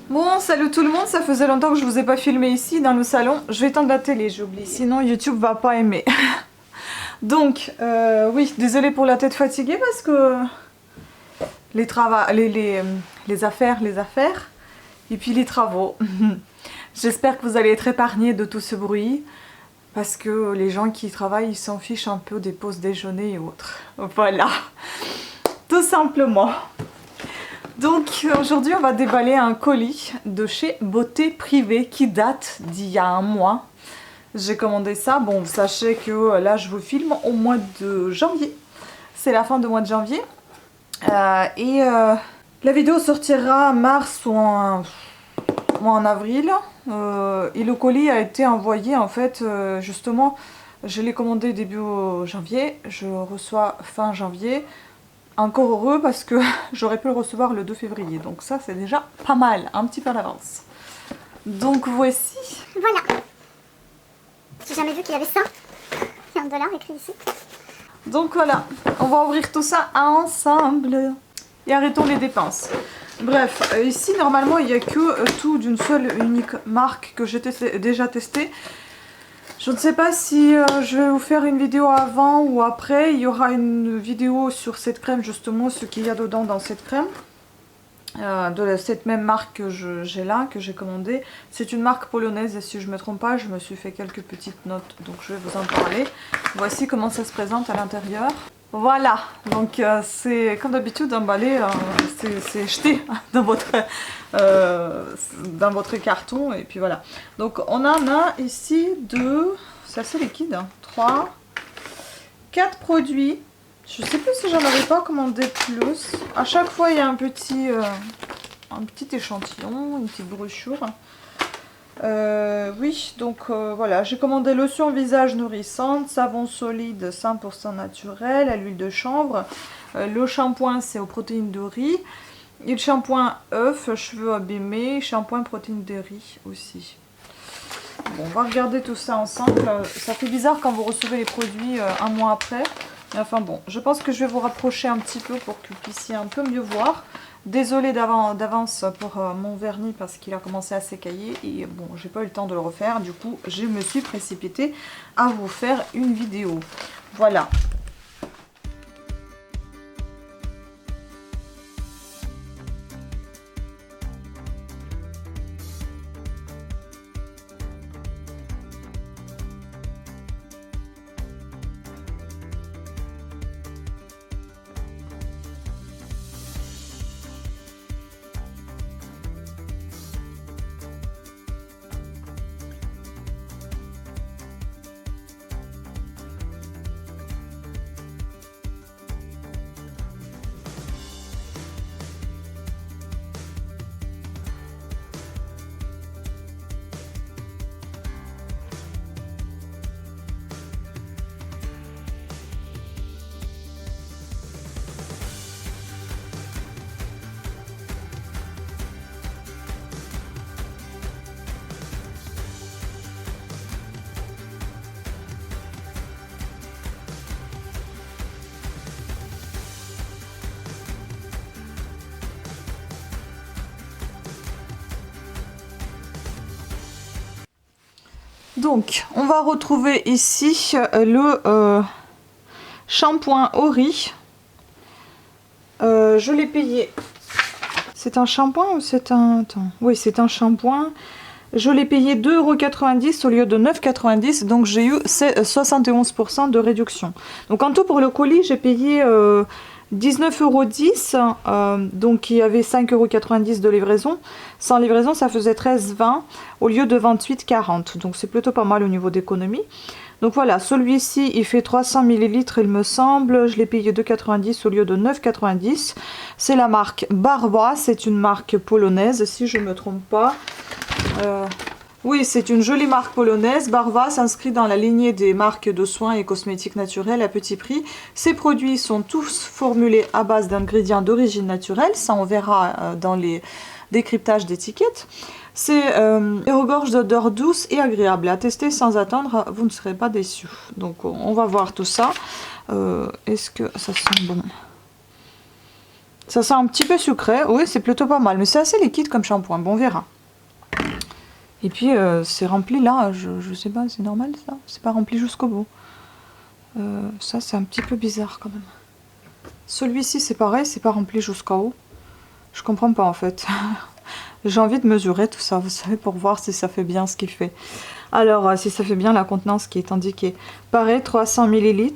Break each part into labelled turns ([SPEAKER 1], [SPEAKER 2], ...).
[SPEAKER 1] Bon, salut tout le monde, ça faisait longtemps que je vous ai pas filmé ici dans le salon. Je vais éteindre la télé, j'ai oublié. Sinon YouTube va pas aimer. Donc, oui, désolée pour la tête fatiguée parce que les affaires, et puis les travaux. J'espère que vous allez être épargnés de tout ce bruit parce que les gens qui travaillent, ils s'en fichent un peu des pauses déjeuner et autres. Voilà, tout simplement. Donc aujourd'hui on va déballer un colis de chez Beauté Privée qui date d'il y a un mois. J'ai commandé ça, bon sachez que là je vous filme au mois de janvier. C'est la fin du mois de janvier. La vidéo sortira en mars ou en avril. Et le colis a été envoyé en fait justement, je l'ai commandé début janvier, je reçois fin janvier. Encore heureux parce que j'aurais pu le recevoir le 2 février. Donc ça c'est déjà pas mal, un petit peu à l'avance. Donc voici.
[SPEAKER 2] Voilà. J'ai jamais vu qu'il y avait ça. Il y a $1 écrit ici.
[SPEAKER 1] Donc voilà, on va ouvrir tout ça ensemble. Et arrêtons les dépenses. Bref, ici normalement il n'y a que tout d'une seule unique marque que j'ai déjà testé. Je ne sais pas si je vais vous faire une vidéo avant ou après. Il y aura une vidéo sur cette crème, justement, ce qu'il y a dedans dans cette crème. De cette même marque que j'ai là, que j'ai commandé. C'est une marque polonaise et si je ne me trompe pas, je me suis fait quelques petites notes. Donc je vais vous en parler. Voici comment ça se présente à l'intérieur. Voilà, donc c'est comme d'habitude emballé, c'est jeté dans votre carton et puis voilà. Donc on en a ici c'est assez liquide, hein, 3, 4 produits. Je sais plus si j'en avais pas commandé plus. À chaque fois il y a un petit échantillon, une petite brochure. Oui, donc voilà, j'ai commandé lotion visage nourrissante, savon solide 100% naturel, à l'huile de chanvre. Le shampoing c'est aux protéines de riz. Et le shampoing œuf, cheveux abîmés, shampoing protéines de riz aussi. Bon, on va regarder tout ça ensemble. Ça fait bizarre quand vous recevez les produits un mois après. Enfin bon, je pense que je vais vous rapprocher un petit peu pour que vous puissiez un peu mieux voir. Désolée d'avance pour mon vernis parce qu'il a commencé à s'écailler et bon, j'ai pas eu le temps de le refaire. Du coup, je me suis précipitée à vous faire une vidéo. Voilà. Donc, on va retrouver ici le shampoing Ori. Je l'ai payé. C'est un shampoing ou c'est un... Attends. Oui, c'est un shampoing. Je l'ai payé 2,90 € au lieu de 9,90 €. Donc, j'ai eu 71% de réduction. Donc, en tout, pour le colis, j'ai payé 19,10 €. Donc, il y avait 5,90 € de livraison. Sans livraison, ça faisait 13,20 € au lieu de 28,40 €. Donc, c'est plutôt pas mal au niveau d'économie. Donc voilà, celui-ci, il fait 300 ml, il me semble. Je l'ai payé 2,90 € au lieu de 9,90 €. C'est la marque Barbois, c'est une marque polonaise, si je ne me trompe pas. Oui, c'est une jolie marque polonaise. Barbois s'inscrit dans la lignée des marques de soins et cosmétiques naturels à petit prix. Ces produits sont tous formulés à base d'ingrédients d'origine naturelle. Ça, on verra dans les décryptages d'étiquettes. C'est regorge d'odeurs douces et agréables. À tester sans attendre, vous ne serez pas déçus. Donc on va voir tout ça. Est-ce que ça sent bon? Ça sent un petit peu sucré. Oui, c'est plutôt pas mal. Mais c'est assez liquide comme shampoing. Bon, on verra. Et puis, c'est rempli là. Je sais pas, c'est normal ça? C'est pas rempli jusqu'au bout. Ça, c'est un petit peu bizarre quand même. Celui-ci, c'est pareil. C'est pas rempli jusqu'en haut. Je comprends pas en fait. J'ai envie de mesurer tout ça, vous savez, pour voir si ça fait bien ce qu'il fait. Alors, si ça fait bien la contenance qui est indiquée. Pareil, 300 ml.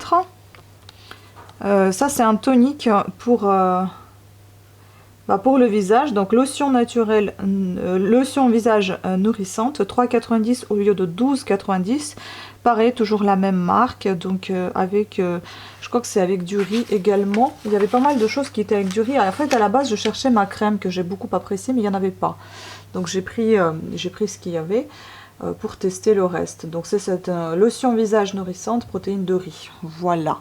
[SPEAKER 1] Ça, c'est un tonique pour le visage. Donc, lotion naturelle, lotion visage nourrissante, 3,90 au lieu de 12,90. Pareil, toujours la même marque. Donc, avec, je crois que c'est avec du riz également. Il y avait pas mal de choses qui étaient avec du riz. En fait, à la base, je cherchais ma crème que j'ai beaucoup appréciée, mais il n'y en avait pas. Donc, j'ai pris ce qu'il y avait pour tester le reste. Donc, c'est cette lotion visage nourrissante, protéines de riz. Voilà.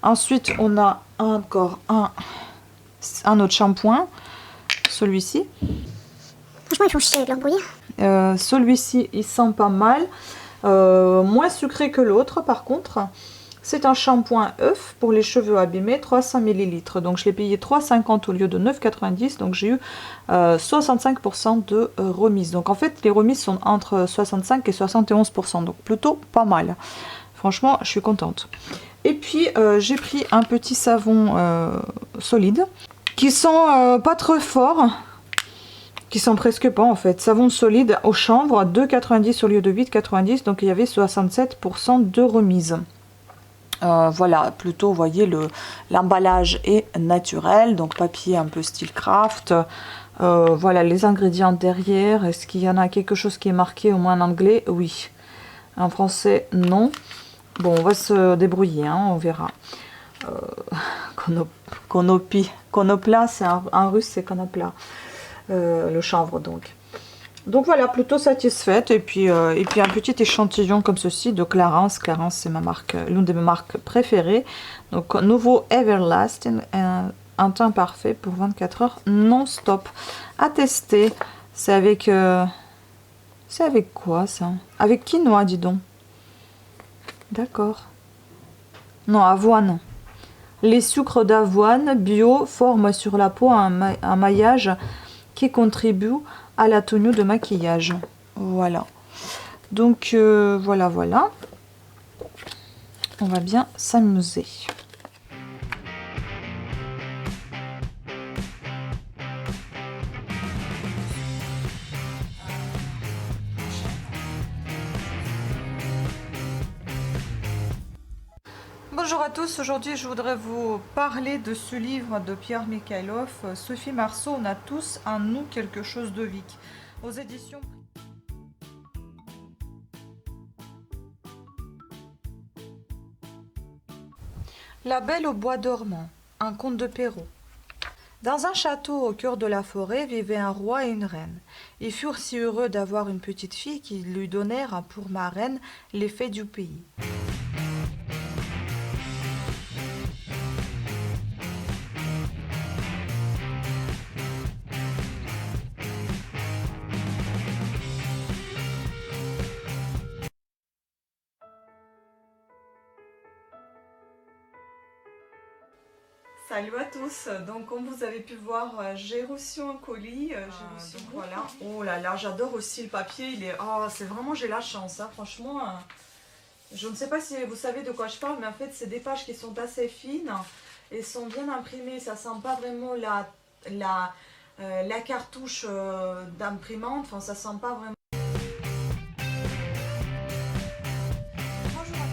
[SPEAKER 1] Ensuite, on a encore un autre shampoing. Celui-ci.
[SPEAKER 2] Franchement, ils font chier avec leur brouillard.
[SPEAKER 1] Celui-ci, il sent pas mal. Moins sucré que l'autre, par contre. C'est un shampoing œuf pour les cheveux abîmés, 300 ml. Donc, je l'ai payé 3,50 au lieu de 9,90. Donc, j'ai eu 65% de remise. Donc, en fait, les remises sont entre 65 et 71%. Donc, plutôt pas mal. Franchement, je suis contente. Et puis, j'ai pris un petit savon solide qui sent pas trop fort, qui sent presque pas en fait. Savon solide au chanvre, 2,90 au lieu de 8,90. Donc, il y avait 67% de remise. Voilà, plutôt, vous voyez, l'emballage est naturel. Donc, papier un peu style craft. Voilà, les ingrédients derrière. Est-ce qu'il y en a quelque chose qui est marqué au moins en anglais? Oui. En français, non. Bon, on va se débrouiller, hein, on verra. Konopla, c'est en russe, c'est konopla. Le chanvre, donc. Donc voilà, plutôt satisfaite. Et puis un petit échantillon comme ceci de Clarins. Clarins, c'est ma marque, l'une de mes marques préférées. Donc, nouveau Everlasting, un teint parfait pour 24 heures non-stop. À tester. C'est avec quoi ça? Avec quinoa, dis donc. D'accord. Non, avoine. Les sucres d'avoine bio forment sur la peau un maillage qui contribue à la tenue de maquillage. Voilà. Donc, voilà. On va bien s'amuser. Bonjour à tous, aujourd'hui je voudrais vous parler de ce livre de Pierre Mikhailov, Sophie Marceau, On a tous en nous quelque chose de Vic, aux éditions. La Belle au bois dormant, un conte de Perrault. Dans un château au cœur de la forêt vivaient un roi et une reine. Ils furent si heureux d'avoir une petite fille qu'ils lui donnèrent pour marraine les fées du pays. Salut à tous, donc comme vous avez pu voir, j'ai reçu un colis, donc voilà. Oh là là, j'adore aussi le papier, c'est vraiment, j'ai la chance, hein. Franchement, je ne sais pas si vous savez de quoi je parle, mais en fait c'est des pages qui sont assez fines et sont bien imprimées, ça sent pas vraiment la cartouche d'imprimante, enfin ça sent pas vraiment.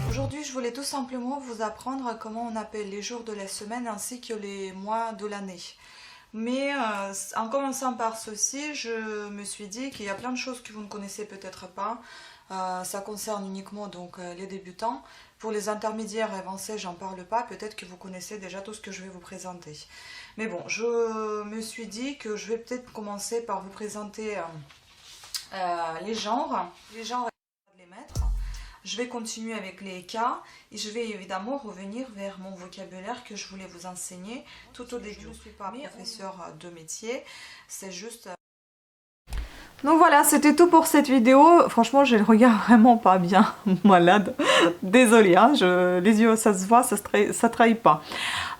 [SPEAKER 1] Aujourd'hui, je voulais tout simplement vous apprendre comment on appelle les jours de la semaine ainsi que les mois de l'année. Mais en commençant par ceci, je me suis dit qu'il y a plein de choses que vous ne connaissez peut-être pas. Ça concerne uniquement donc les débutants. Pour les intermédiaires et avancés, j'en parle pas. Peut-être que vous connaissez déjà tout ce que je vais vous présenter. Mais bon, je me suis dit que je vais peut-être commencer par vous présenter les genres. Les genres, les mettre. Je vais continuer avec les cas et je vais évidemment revenir vers mon vocabulaire que je voulais vous enseigner tout au début. Je ne suis pas professeur de métier, c'est juste... Donc voilà, c'était tout pour cette vidéo. Franchement, j'ai le regard vraiment pas bien malade. Désolée, hein, les yeux, ça se voit, ça trahit pas.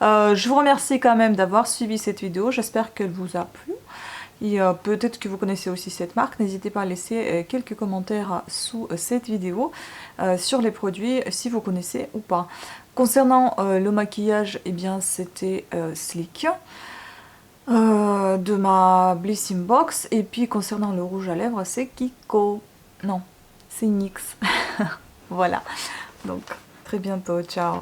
[SPEAKER 1] Je vous remercie quand même d'avoir suivi cette vidéo, j'espère qu'elle vous a plu. Et peut-être que vous connaissez aussi cette marque, n'hésitez pas à laisser quelques commentaires sous cette vidéo sur les produits, si vous connaissez ou pas. Concernant le maquillage, eh bien c'était Sleek de ma Blissing Box. Et puis concernant le rouge à lèvres, c'est Kiko. Non, c'est NYX. Voilà, donc très bientôt, ciao.